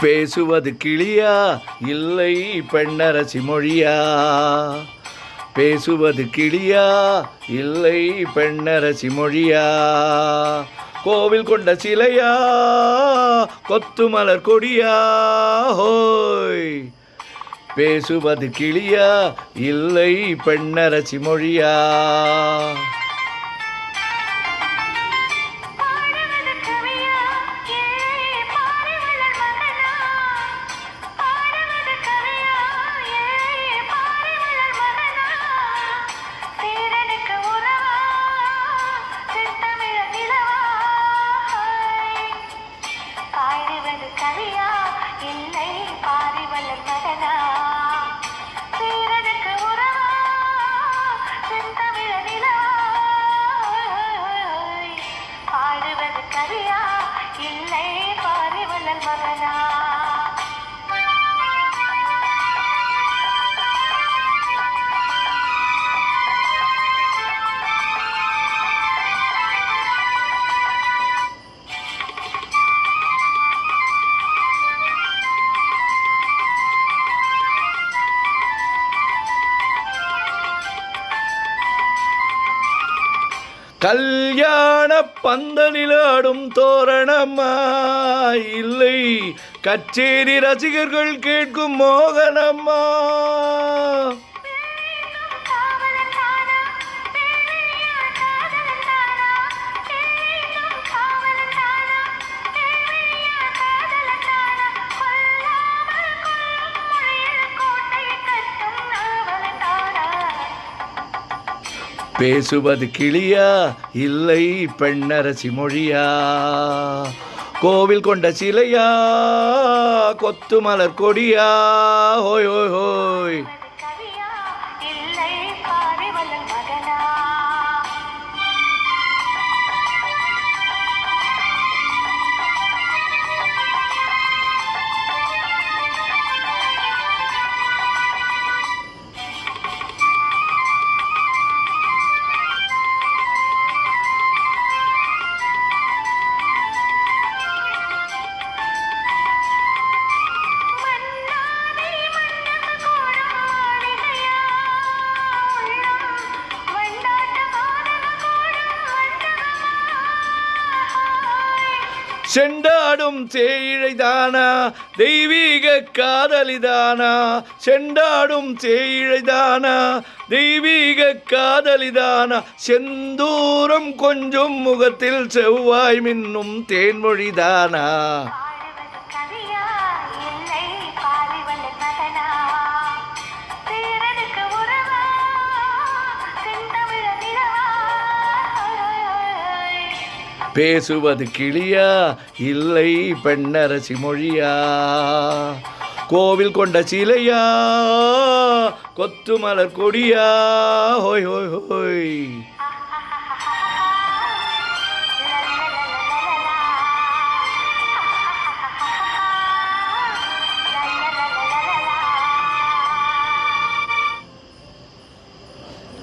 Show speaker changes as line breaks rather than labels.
பேசுவது கிளியா இல்லை பெண்ணரசி மொழியா? பேசுவது கிளியா இல்லை பெண்ணரசி மொழியா? கோவில் கொண்ட சிலையா கொத்து மலர் கொடியா? ஹோய்! பேசுவது கிளியா இல்லை பெண்ணரசி மொழியா?
கவியா இல்லை பாரிவளர் மகனா? சீரனுக்கு உறவா செந்தமிழ நிலவா? பாடுவது கவியா இல்லை பாரிவளர் மகனா?
கல்யாண பந்தலிலாடும் தோரணமா இல்லை கச்சேரி ரசிகர்கள் கேட்கும் மோகனம்மா? பேசுவது கிளியா இல்லை பெண்ணரசி மொழியா? கோவில் கொண்ட சிலையா கொத்து மலர் கொடியா? ஹோய் ஹோய் ஹோய்! செண்டாடும் தேயிழைதானா தெய்வீக காதலிதானா? செண்டாடும் தேயிழைதானா தெய்வீக காதலிதானா? செந்தூரம் கொஞ்சம் முகத்தில் செவ்வாய் மின்னும் தேன்மொழிதானா? பேசுவது கிளியா இல்லை பெண்ணரசி மொழியா? கோவில் கொண்ட சிலையா கொத்து மலர் கொடியா? ஹோய் ஹோய் ஹோய்!